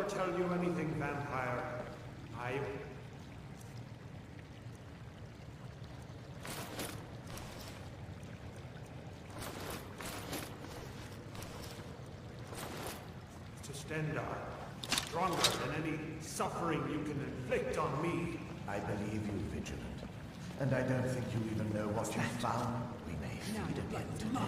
tell you anything, vampire. I... Stendar, stronger than any suffering you can inflict on me. I believe you, Vigilant. And I don't think you even know what you found. We may feed again today.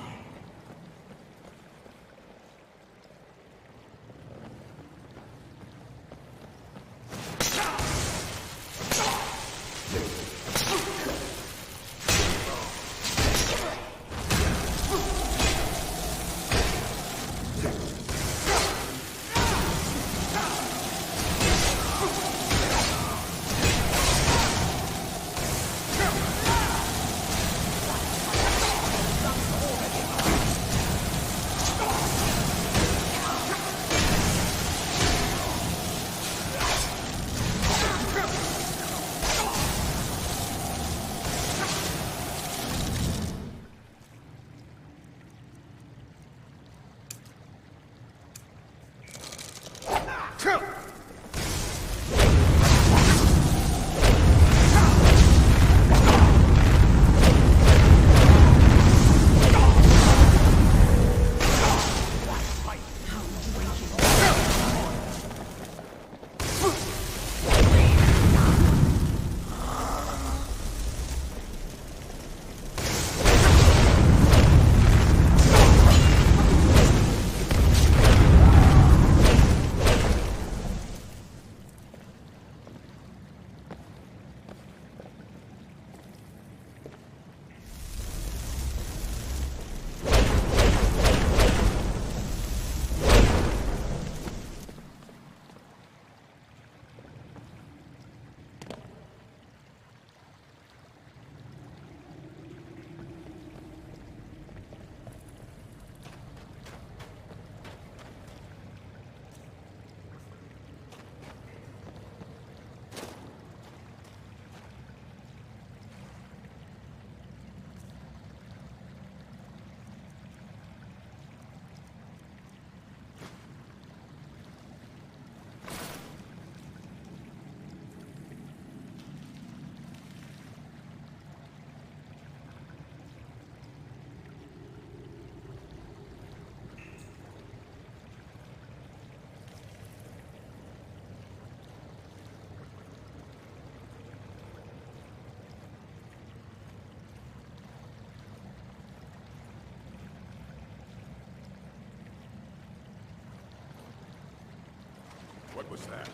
What was that?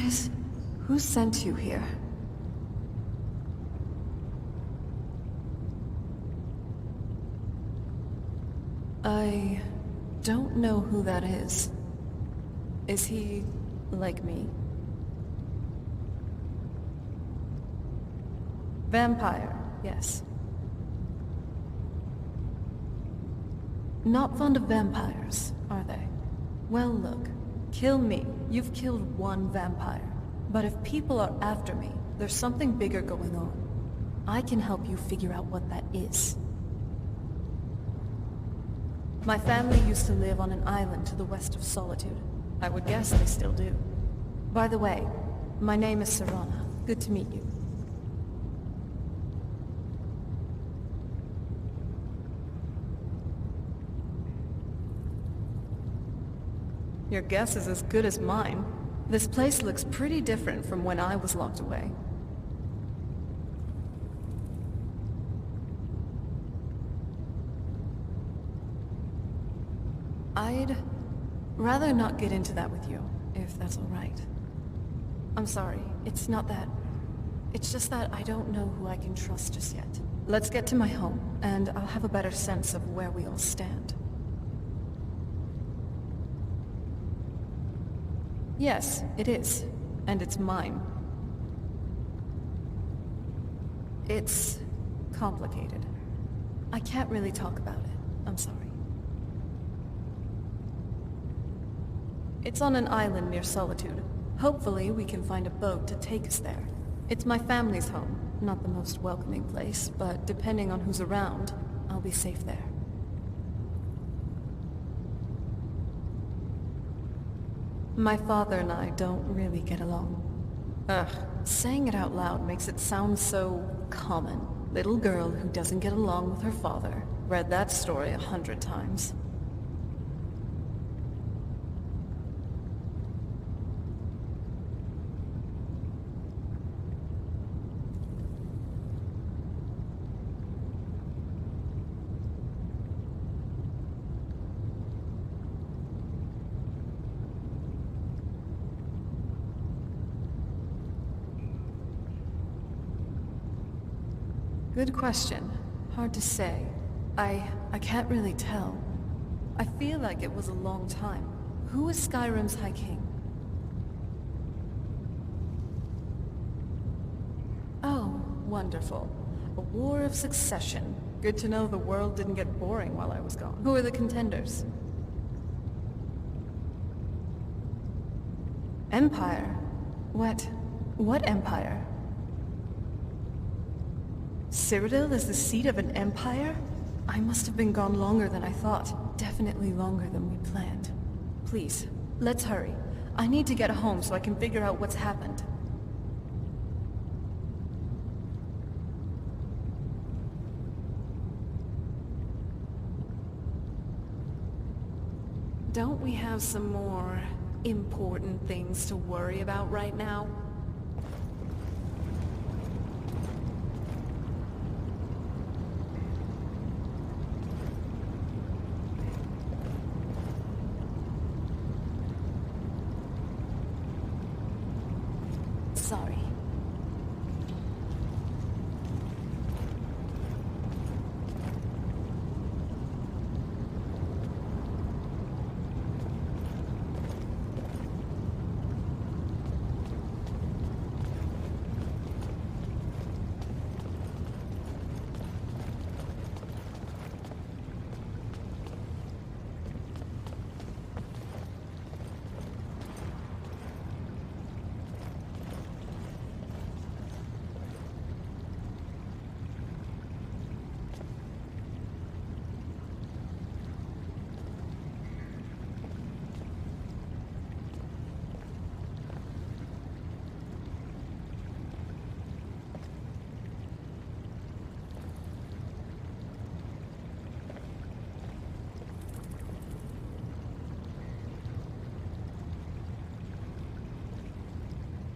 guys? Who sent you here? I don't know who that is. Is he like me? Vampire, yes. Not fond of vampires, are they? Well, look. Kill me. You've killed one vampire. But if people are after me, there's something bigger going on. I can help you figure out what that is. My family used to live on an island to the west of Solitude. I would guess they still do. By the way, my name is Serana. Good to meet you. Your guess is as good as mine. This place looks pretty different from when I was locked away. I'd rather not get into that with you, if that's all right. I'm sorry, it's not that. It's just that I don't know who I can trust just yet. Let's get to my home, and I'll have a better sense of where we all stand. Yes, it is. And it's mine. It's complicated. I can't really talk about it. I'm sorry. It's on an island near Solitude. Hopefully we can find a boat to take us there. It's my family's home. Not the most welcoming place, but depending on who's around, I'll be safe there. My father and I don't really get along. Ugh, saying it out loud makes it sound so common. Little girl who doesn't get along with her father. Read that story 100 times. Good question. Hard to say. I can't really tell. I feel like it was a long time. Who is Skyrim's High King? Oh, wonderful. A war of succession. Good to know the world didn't get boring while I was gone. Who are the contenders? Empire? What empire? Cyrodiil is the seat of an empire? I must have been gone longer than I thought. Definitely longer than we planned. Please, let's hurry. I need to get home so I can figure out what's happened. Don't we have some more important things to worry about right now? Sorry.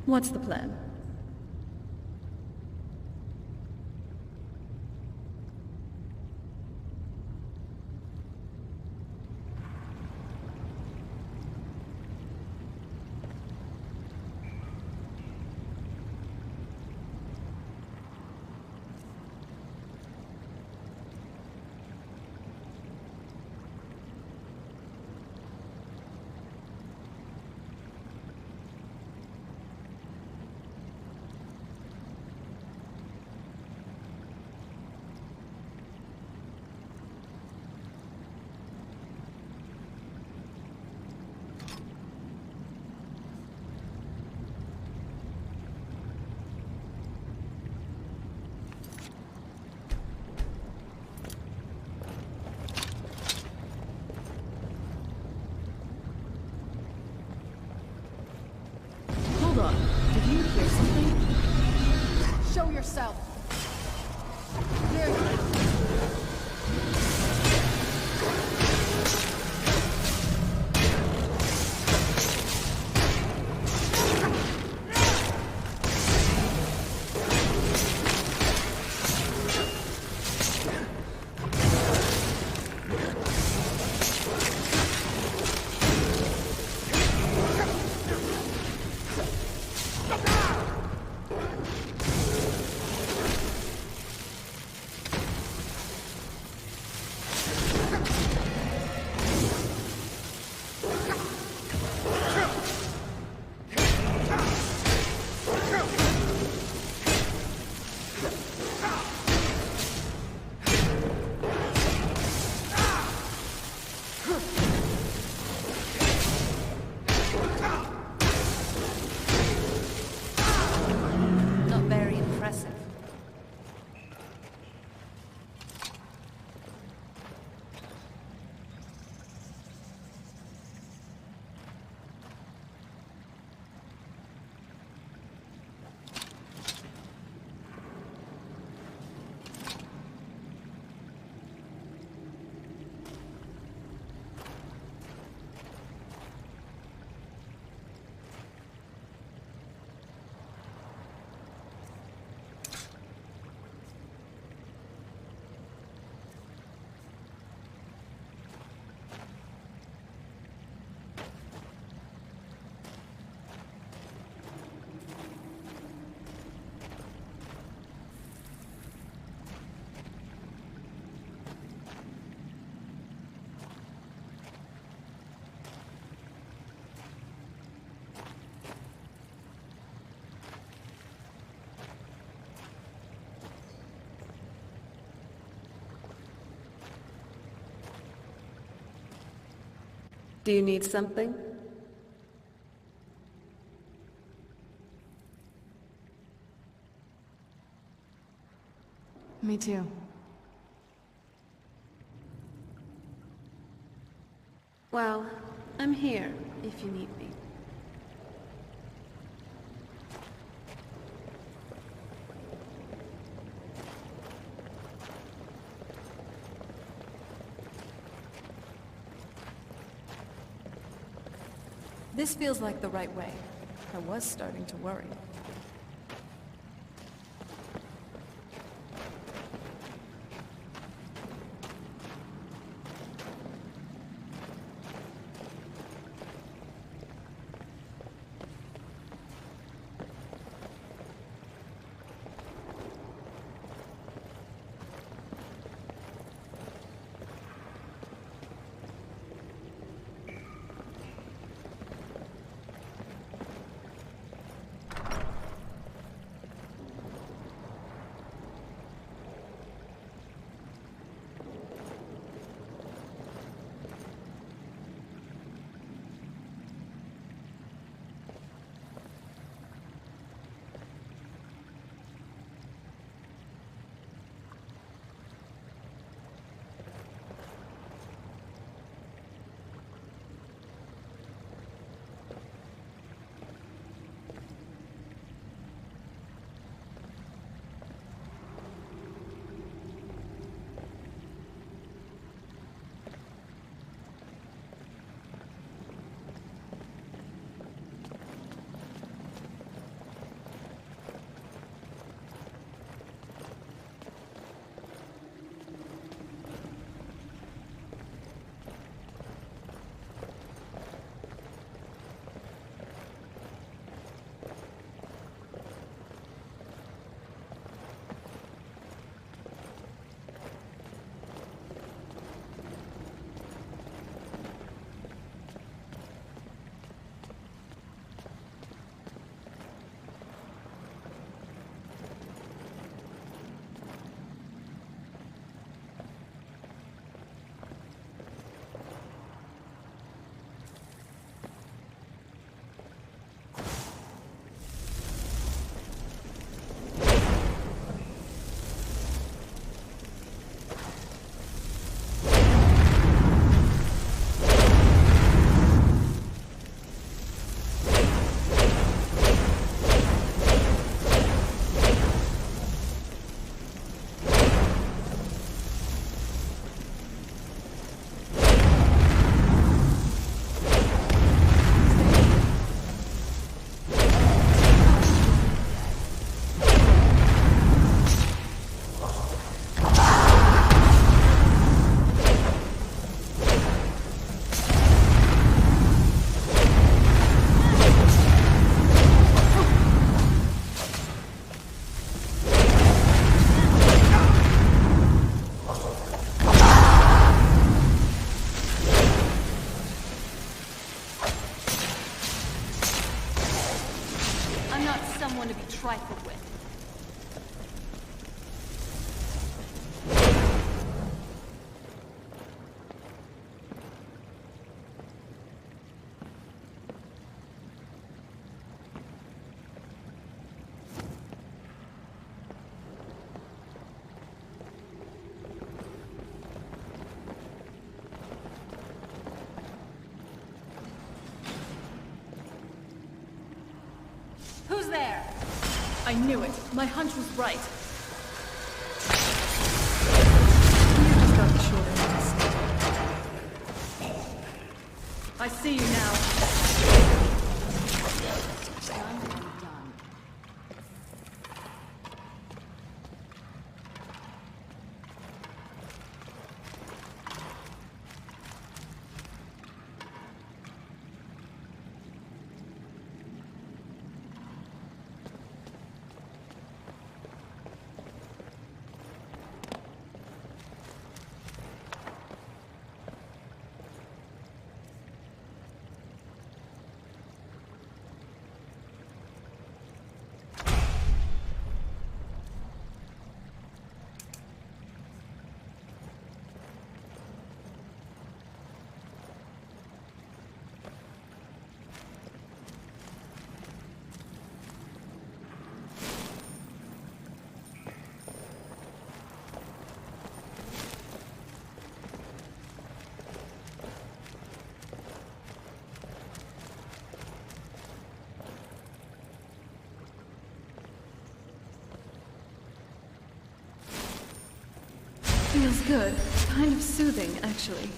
What's the plan? Not very impressive. Do you need something? Me too. Well, I'm here if you need me. This feels like the right way. I was starting to worry. I knew it. My hunch was right. You just got the short end of the stick. I see you now. Feels good. Kind of soothing, actually.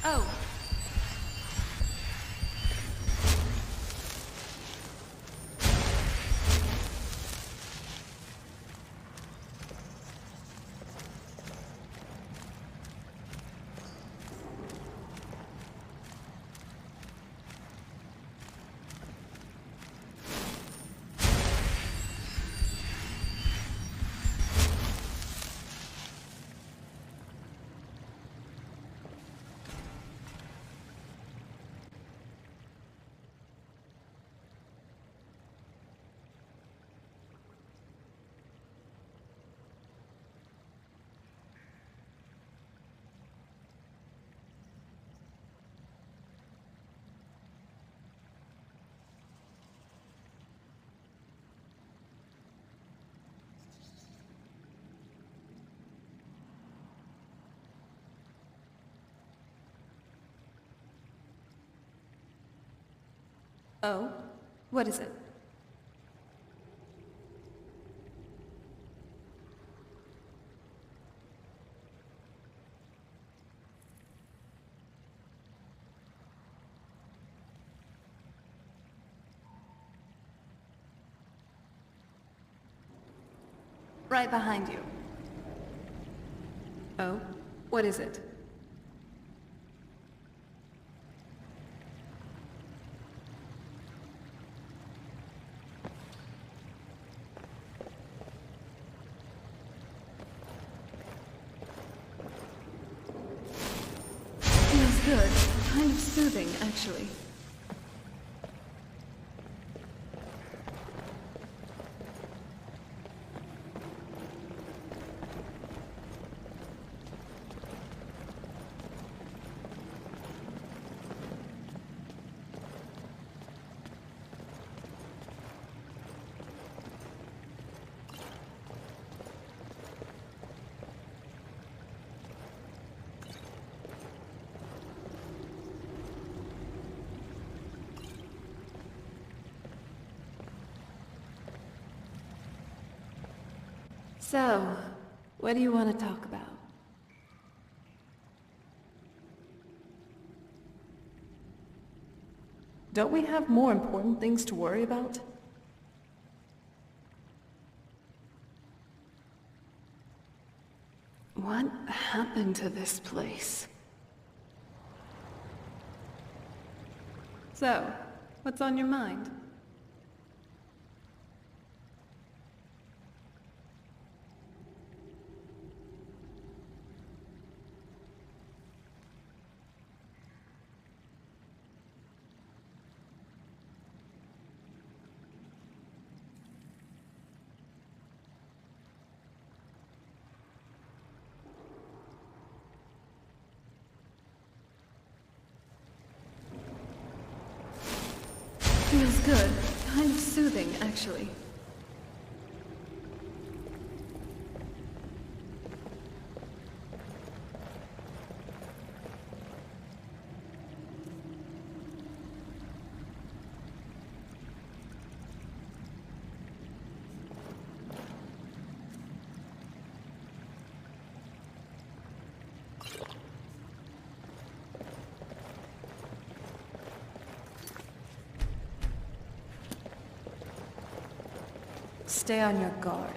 Oh. Oh? What is it? Right behind you. Oh? What is it? Feels good. Kind of soothing, actually. So, what do you want to talk about? Don't we have more important things to worry about? What happened to this place? So, what's on your mind? feels good. Kind of soothing, actually. Stay on your guard.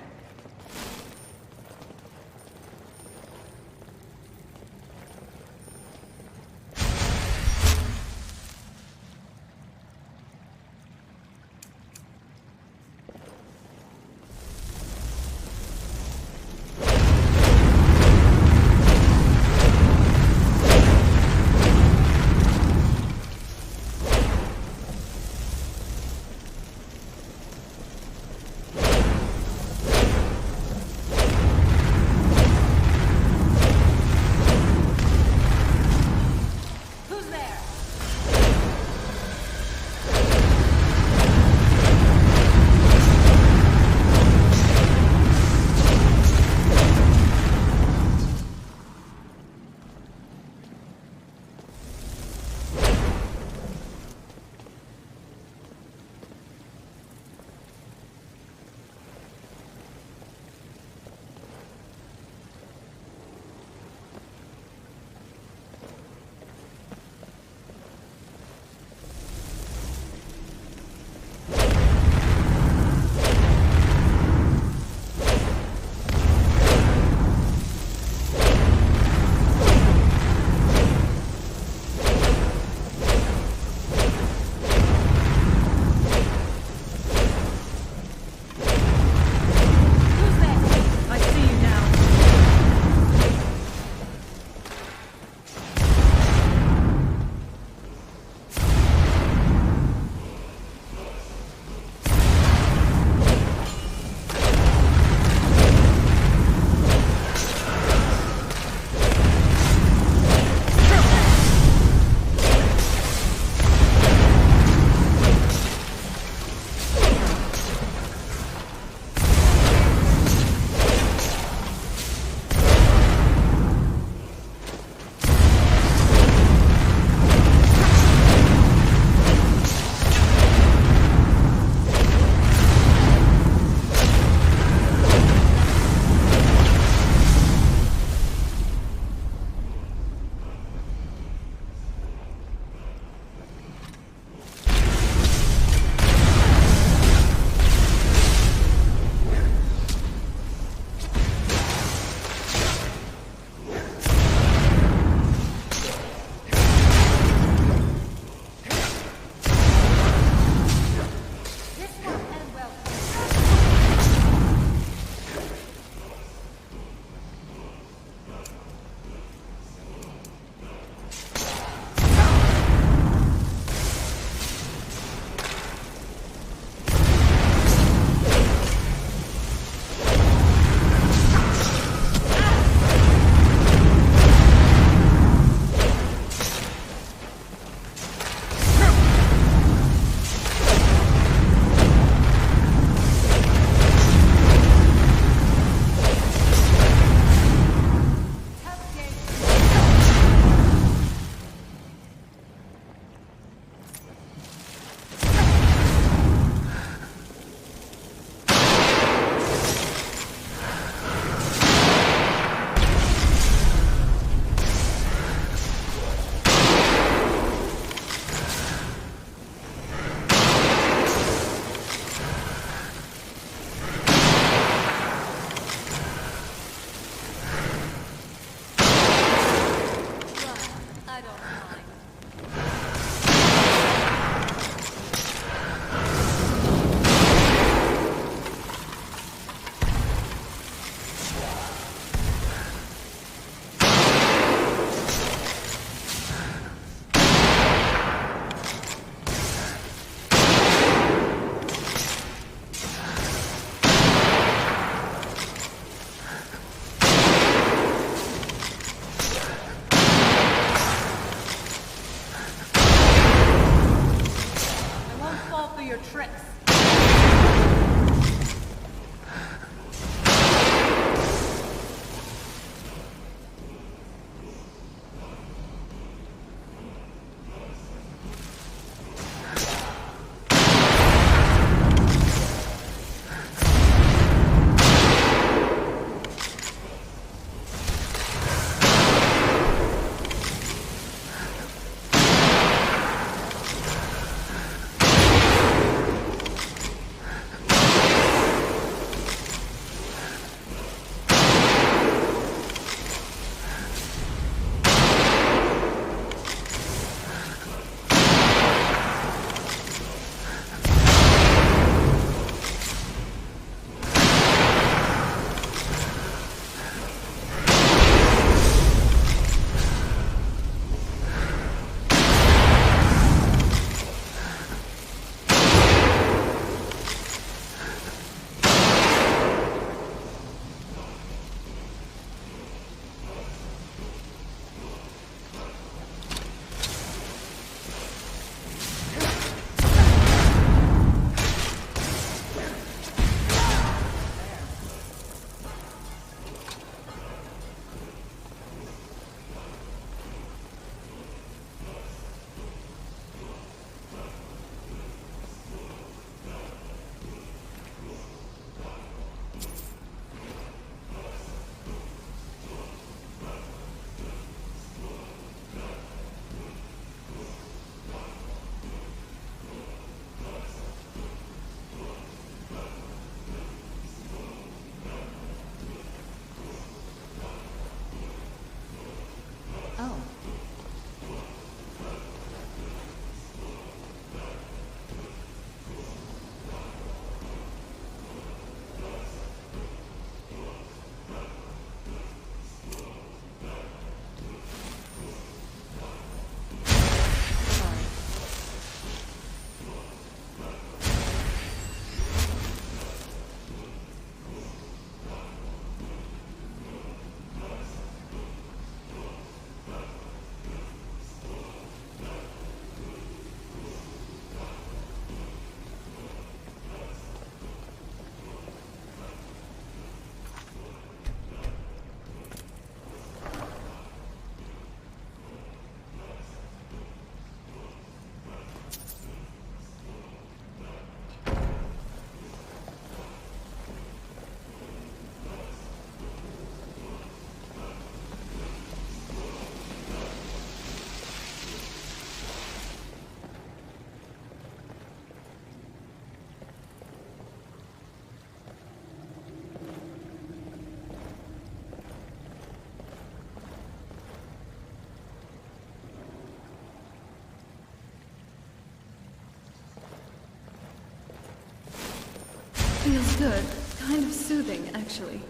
Feels good. Kind of soothing, actually.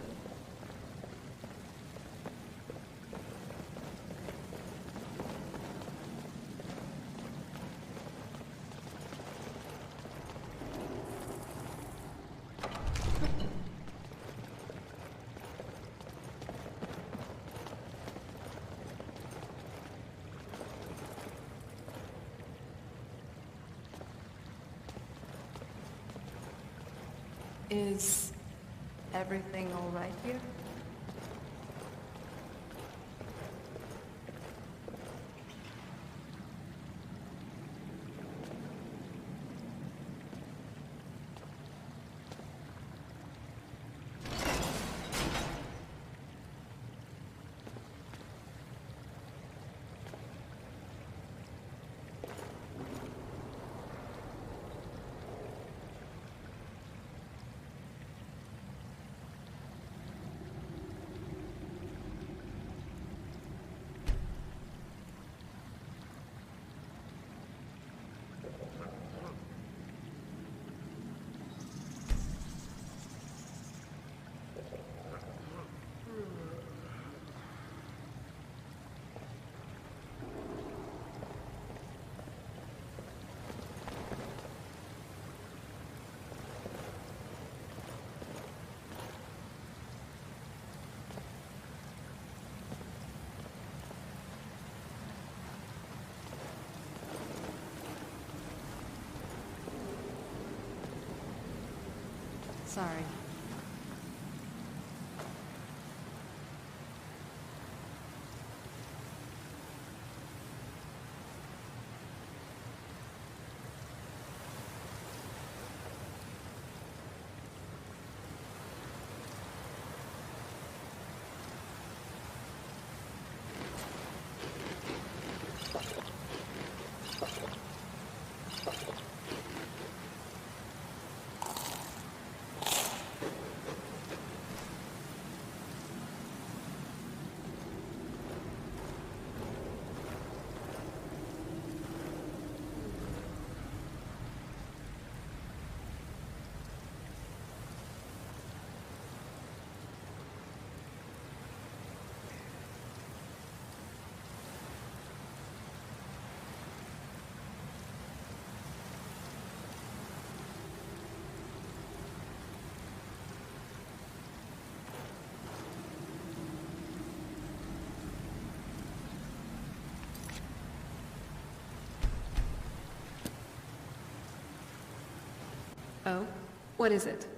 Is everything all right here? Sorry. Oh? What is it?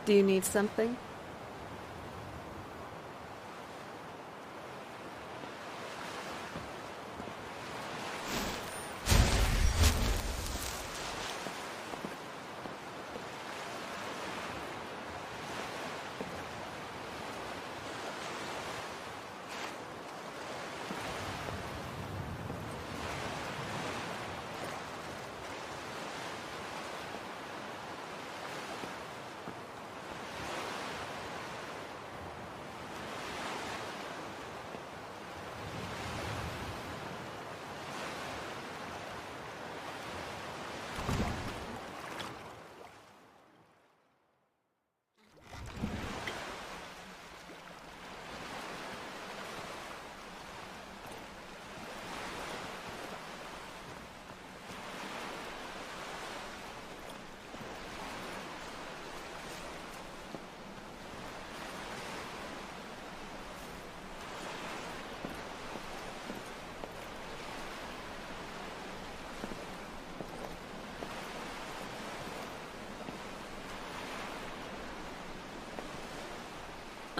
Do you need something?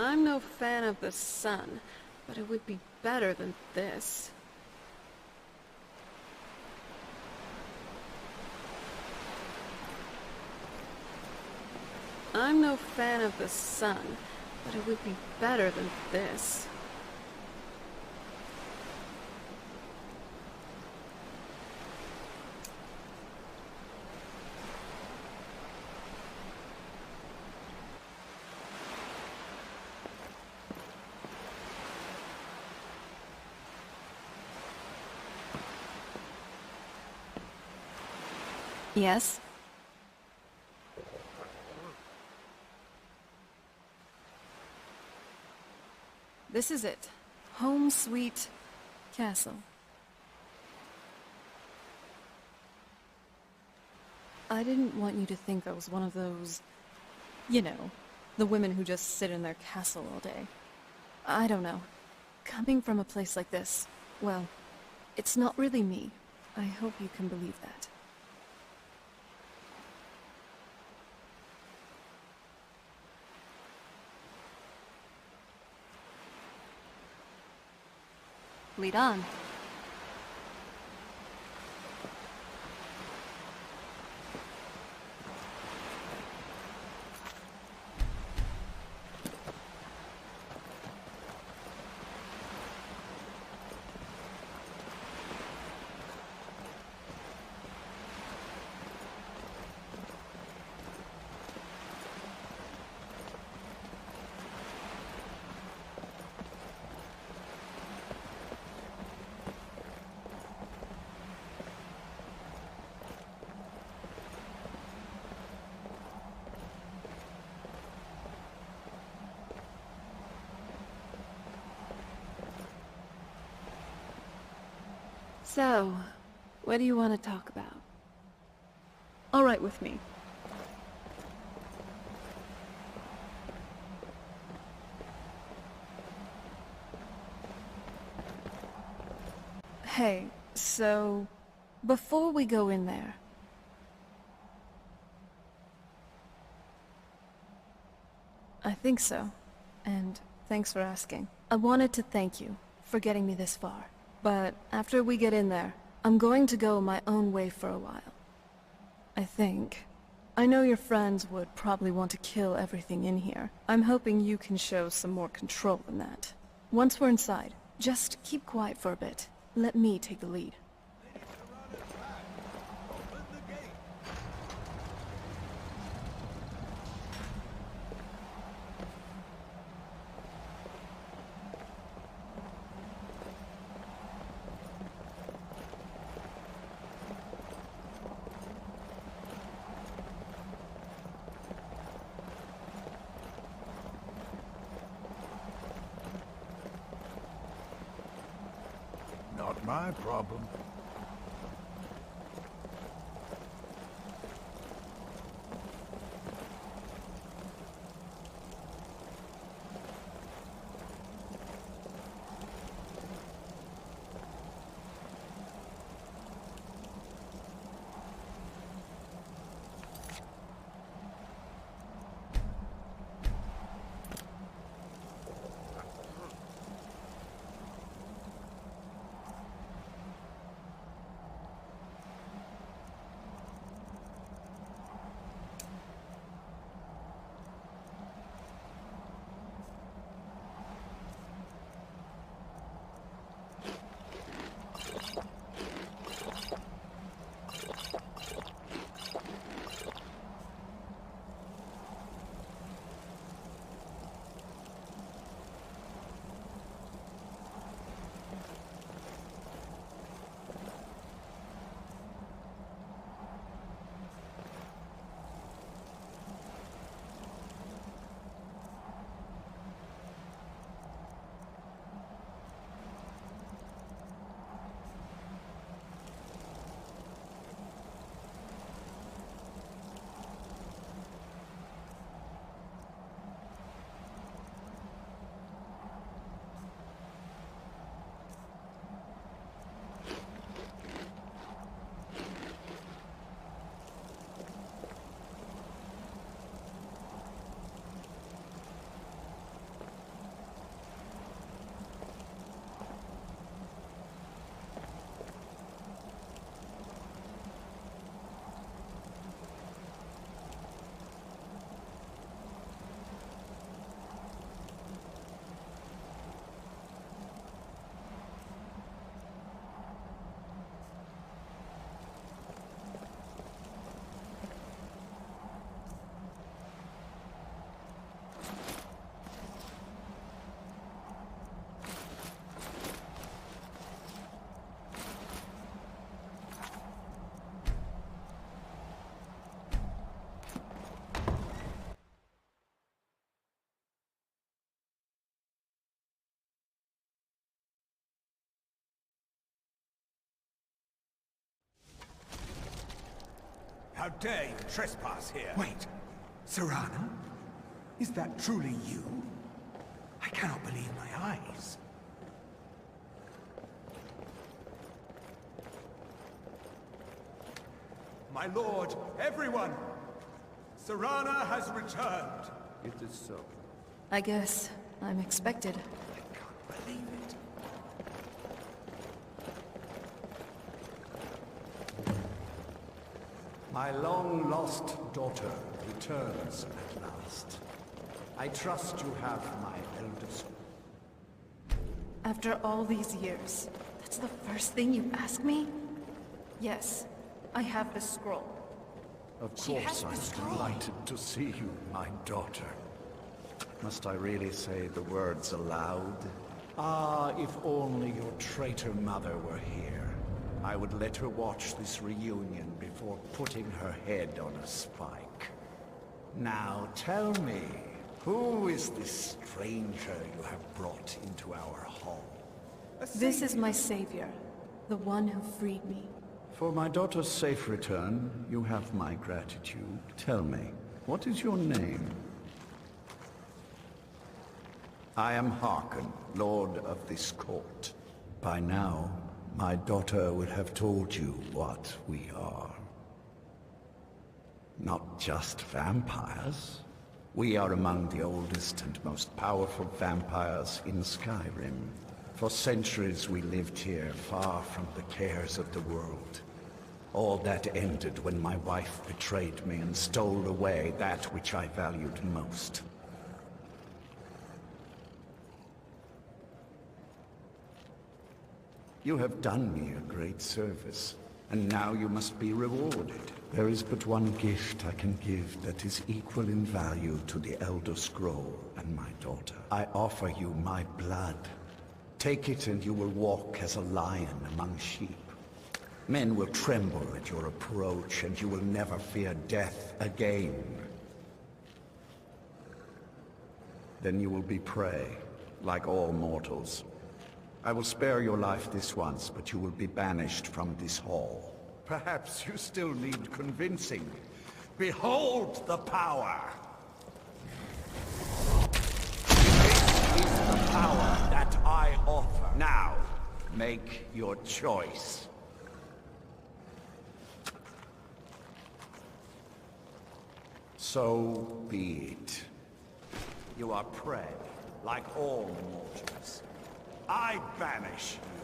I'm no fan of the sun, but it would be better than this. I'm no fan of the sun, but it would be better than this. Yes? This is it. Home sweet castle. I didn't want you to think I was one of those, you know, the women who just sit in their castle all day. I don't know. Coming from a place like this, well, it's not really me. I hope you can believe that. Lead on. So, what do you want to talk about? All right with me. Hey, so before we go in there, I think so. And thanks for asking. I wanted to thank you for getting me this far. But after we get in there, I'm going to go my own way for a while. I think. I know your friends would probably want to kill everything in here. I'm hoping you can show some more control than that. Once we're inside, just keep quiet for a bit. Let me take the lead. Not my problem. How dare you trespass here? Wait, Serana? Is that truly you? I cannot believe my eyes. My lord, everyone! Serana has returned! It is so. I guess I'm expected. I can't believe it. My long-lost daughter returns at last. I trust you have my elder son. After all these years, that's the first thing you ask me? Yes, I have the scroll. Of She has course the I'm scroll. delighted to see you, my daughter. Must I really say the words aloud? Ah, if only your traitor mother were here. I would let her watch this reunion before putting her head on a spike. Now tell me, who is this stranger you have brought into our hall? This is my savior, the one who freed me. For my daughter's safe return, you have my gratitude. Tell me, what is your name? I am Harkon, Lord of this court. By now, my daughter would have told you what we are. Not just vampires. We are among the oldest and most powerful vampires in Skyrim. For centuries we lived here, far from the cares of the world. All that ended when my wife betrayed me and stole away that which I valued most. You have done me a great service, and now you must be rewarded. There is but one gift I can give that is equal in value to the Elder Scroll and my daughter. I offer you my blood. Take it and you will walk as a lion among sheep. Men will tremble at your approach, and you will never fear death again. Then you will be prey, like all mortals. I will spare your life this once, but you will be banished from this hall. Perhaps you still need convincing. Behold the power! This is the power that I offer. Now, make your choice. So be it. You are prey, like all mortals. I banish you.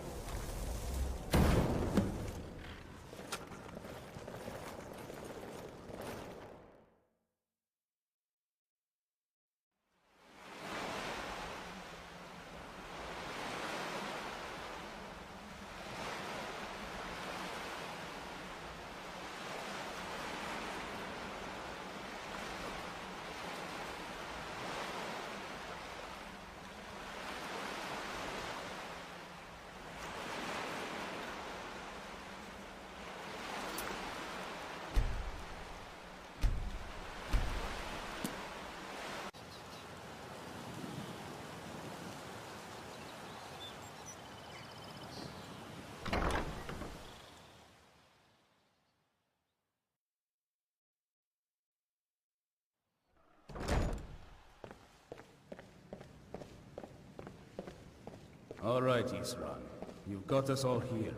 All right, Isran. You've got us all here.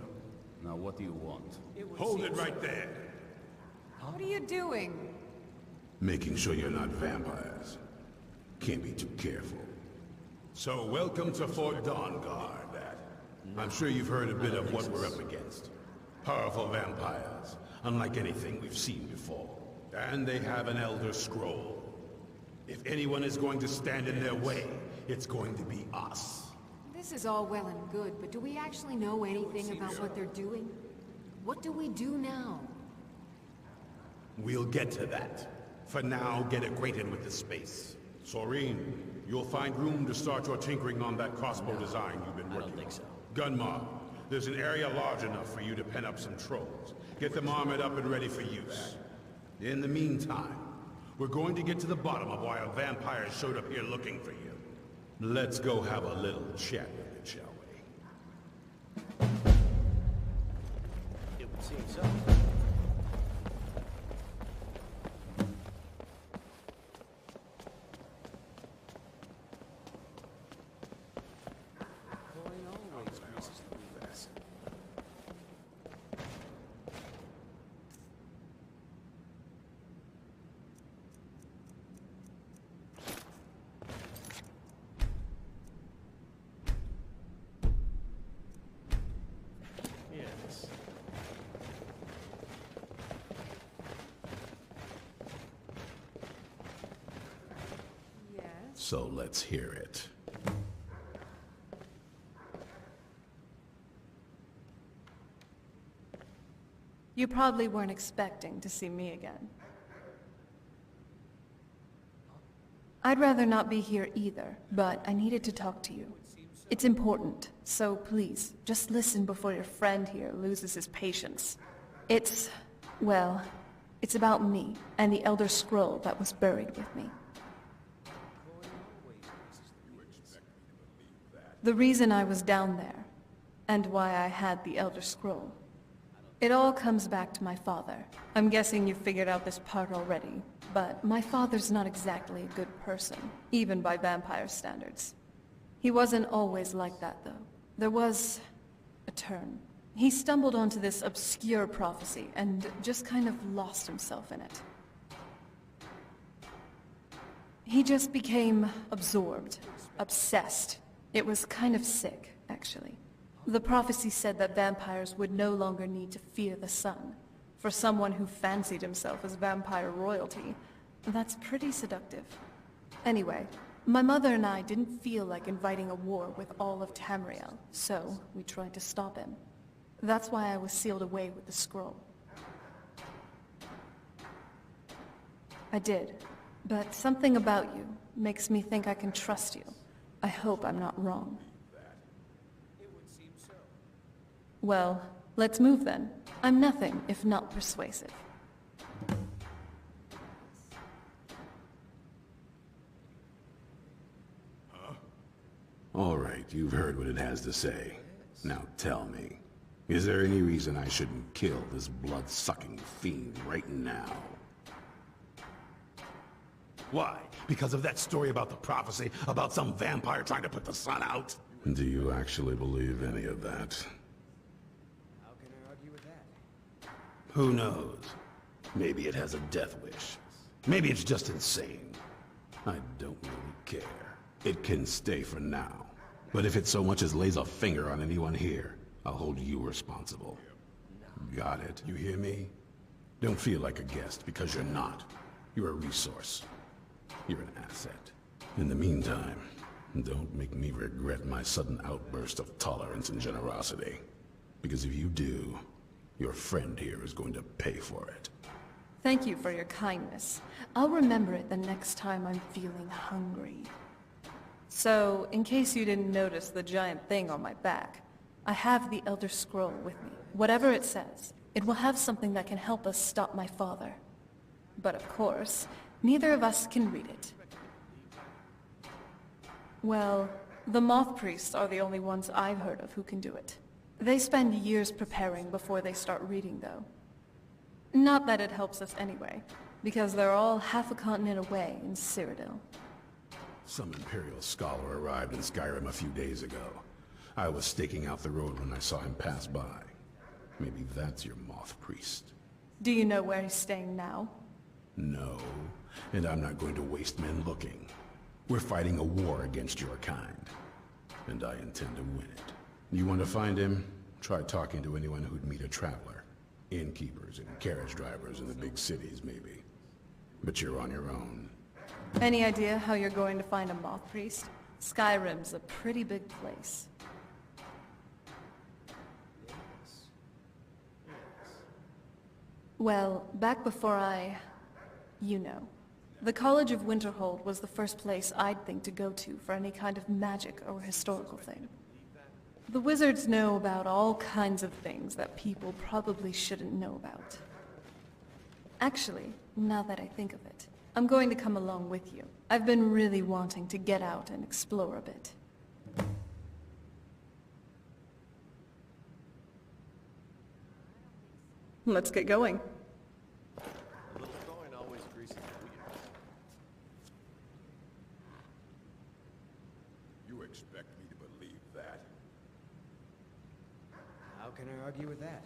Now what do you want? Hold it right there. What are you doing? Making sure you're not vampires. Can't be too careful. So welcome to Fort Dawnguard. I'm sure you've heard a bit of what we're up against. Powerful vampires, unlike anything we've seen before. And they have an Elder Scroll. If anyone is going to stand in their way, it's going to be us. This is all well and good, but do we actually know anything about what they're doing? What do we do now? We'll get to that. For now, get acquainted with the space. Soreen, you'll find room to start your tinkering on that crossbow design you've been working on. I don't think so. Gunmar, there's an area large enough for you to pen up some trolls. Get them armored up and ready for use. In the meantime, we're going to get to the bottom of why a vampire showed up here looking for you. Let's go have a little chat with it, shall we? It would seem so. So let's hear it. You probably weren't expecting to see me again. I'd rather not be here either, but I needed to talk to you. It's important, so please, just listen before your friend here loses his patience. Well, it's about me and the Elder Scroll that was buried with me. The reason I was down there, and why I had the Elder Scroll. It all comes back to my father. I'm guessing you figured out this part already, but my father's not exactly a good person, even by vampire standards. He wasn't always like that, though. There was a turn. He stumbled onto this obscure prophecy and just kind of lost himself in it. He just became absorbed, obsessed. It was kind of sick, actually. The prophecy said that vampires would no longer need to fear the sun. For someone who fancied himself as vampire royalty, that's pretty seductive. Anyway, my mother and I didn't feel like inviting a war with all of Tamriel, so we tried to stop him. That's why I was sealed away with the scroll. I did, but something about you makes me think I can trust you. I hope I'm not wrong. Well, let's move then. I'm nothing if not persuasive. All right, you've heard what it has to say. Now tell me, is there any reason I shouldn't kill this blood-sucking fiend right now? Why? Because of that story about the prophecy, about some vampire trying to put the sun out? Do you actually believe any of that? Who knows? Maybe it has a death wish. Maybe it's just insane. I don't really care. It can stay for now. But if it so much as lays a finger on anyone here, I'll hold you responsible. Got it? You hear me? Don't feel like a guest, because you're not. You're a resource. You're an asset. In the meantime, don't make me regret my sudden outburst of tolerance and generosity. Because if you do, your friend here is going to pay for it. Thank you for your kindness. I'll remember it the next time I'm feeling hungry. So, in case you didn't notice the giant thing on my back, I have the Elder Scroll with me. Whatever it says, it will have something that can help us stop my father. But of course, neither of us can read it. Well, the Moth Priests are the only ones I've heard of who can do it. They spend years preparing before they start reading, though. Not that it helps us anyway, because they're all half a continent away in Cyrodiil. Some Imperial scholar arrived in Skyrim a few days ago. I was staking out the road when I saw him pass by. Maybe that's your Moth Priest. Do you know where he's staying now? No, and I'm not going to waste men looking. We're fighting a war against your kind, and I intend to win it. You want to find him? Try talking to anyone who'd meet a traveler. Innkeepers and carriage drivers in the big cities, maybe. But you're on your own. Any idea how you're going to find a Moth Priest? Skyrim's a pretty big place. Well, back before you know. The College of Winterhold was the first place I'd think to go to for any kind of magic or historical thing. The wizards know about all kinds of things that people probably shouldn't know about. Actually, now that I think of it, I'm going to come along with you. I've been really wanting to get out and explore a bit. Let's get going. You expect me to believe that? How can I argue with that?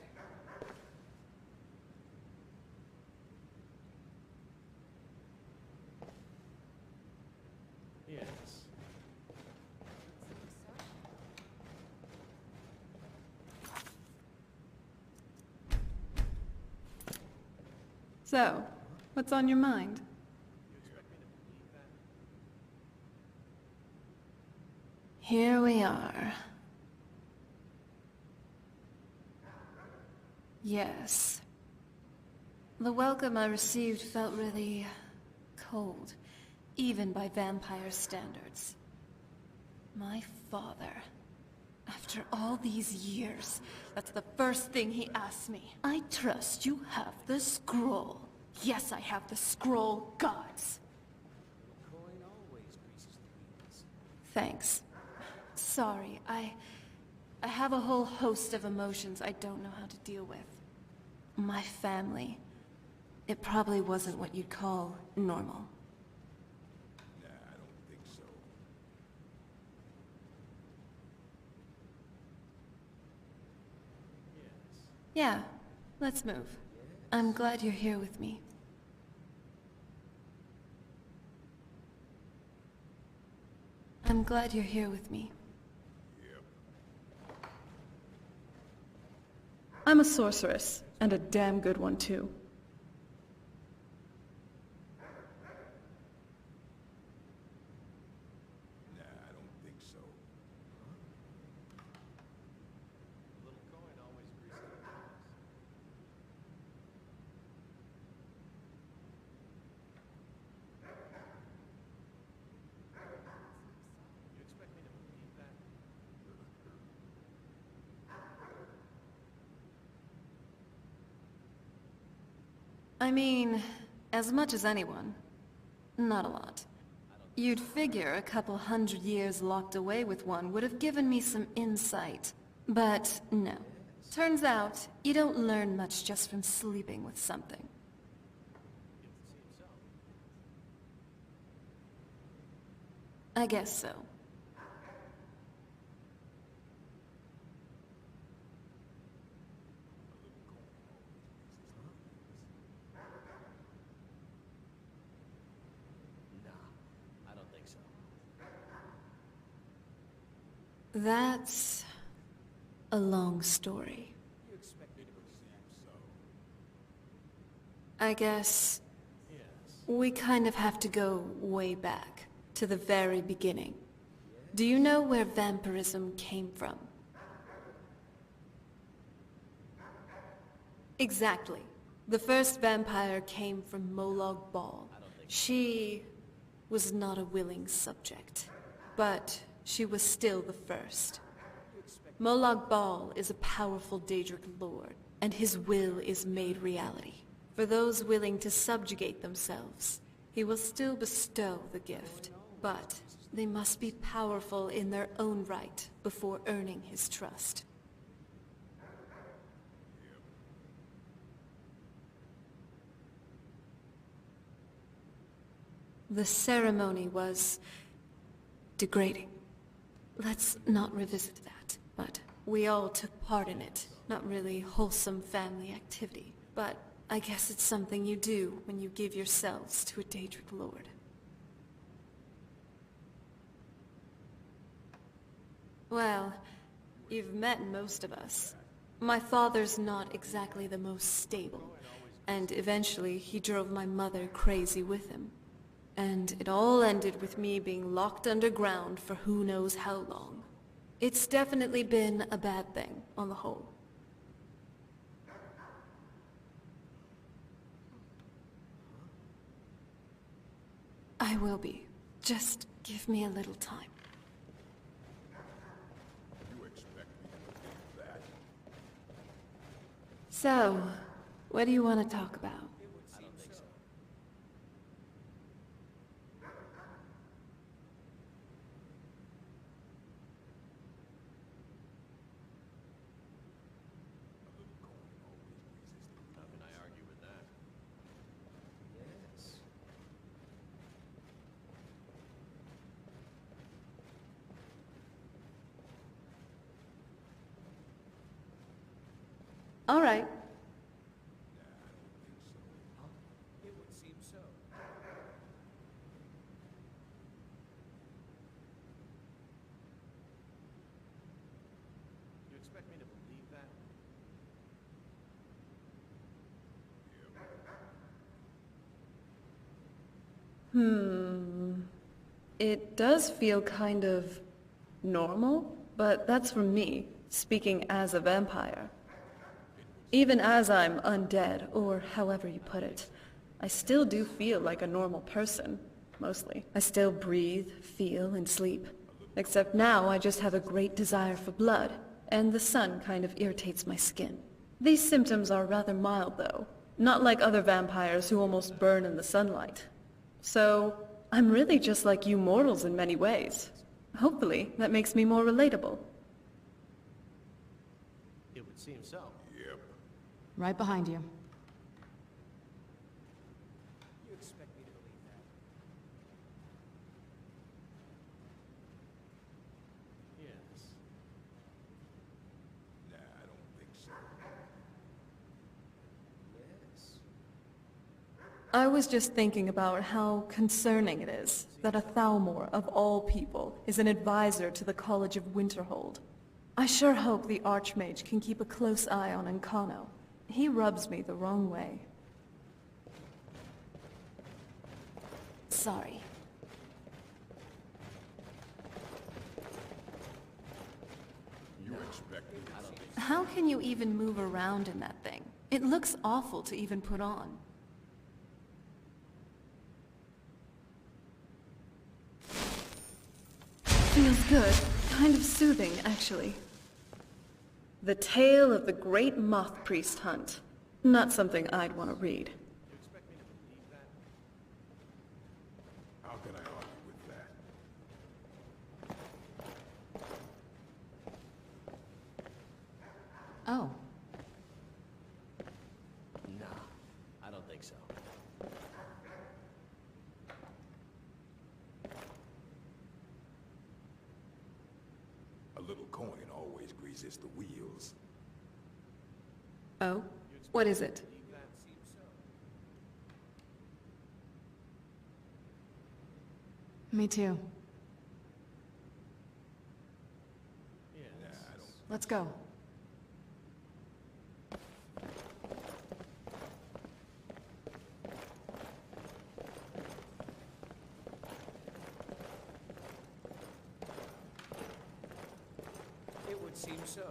Yes. So, what's on your mind? Here we are. Yes. The welcome I received felt really cold, even by vampire standards. My father, after all these years, that's the first thing he asked me. I trust you have the scroll. Yes, I have the scroll, gods. Thanks. Sorry, I have a whole host of emotions I don't know how to deal with. My family. It probably wasn't what you'd call normal. Nah, I don't think so. Yeah, let's move. I'm glad you're here with me. I'm glad you're here with me. I'm a sorceress, and a damn good one too. Nah, I don't think so. I mean, as much as anyone. Not a lot. You'd figure a couple 100 years locked away with one would have given me some insight. But no. Turns out, you don't learn much just from sleeping with something. I guess so. That's a long story. I guess we kind of have to go way back, to the very beginning. Do you know where vampirism came from? Exactly. The first vampire came from Molag Bal. She was not a willing subject, but she was still the first. Molag Bal is a powerful Daedric lord, and his will is made reality. For those willing to subjugate themselves, he will still bestow the gift, but they must be powerful in their own right before earning his trust. The ceremony was degrading. Let's not revisit that, but we all took part in it. Not really wholesome family activity, but I guess it's something you do when you give yourselves to a Daedric lord. Well, you've met most of us. My father's not exactly the most stable, and eventually he drove my mother crazy with him. And it all ended with me being locked underground for who knows how long. It's definitely been a bad thing, on the whole. I will be. Just give me a little time. You expect me to believe that? So, what do you want to talk about? All right. It would seem so. You expect me to believe that? It does feel kind of Normal? But that's from me, speaking as a vampire. Even as I'm undead, or however you put it, I still do feel like a normal person, mostly. I still breathe, feel, and sleep. Except now I just have a great desire for blood, and the sun kind of irritates my skin. These symptoms are rather mild, though. Not like other vampires who almost burn in the sunlight. So, I'm really just like you mortals in many ways. Hopefully, that makes me more relatable. It would seem so. Yep. Right behind you. You expect me to believe that? Yes. Nah, I don't think so. Yes. I was just thinking about how concerning it is that a Thalmor, of all people, is an advisor to the College of Winterhold. I sure hope the Archmage can keep a close eye on Encano. He rubs me the wrong way. Sorry. You expect me to... How can you even move around in that thing? It looks awful to even put on. Feels good. Kind of soothing, actually. The Tale of the Great Moth Priest Hunt. Not something I'd want to read. You expect me to believe that? How can I argue with that? Oh. Nah, I don't think so. A little coin always greases the wheels. Oh? What is it? That seems so. Me too. Yes. Let's go. It would seem so.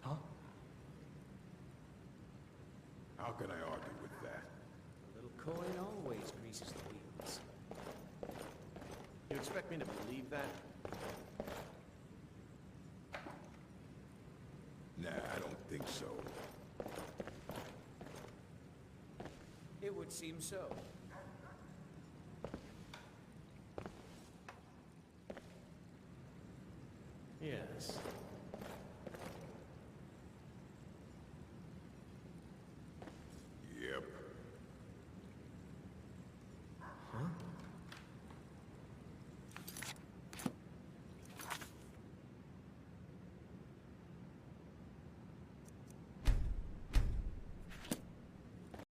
Huh? How can I argue with that? A little coin always greases the wheels. You expect me to believe that? Nah, I don't think so. It would seem so.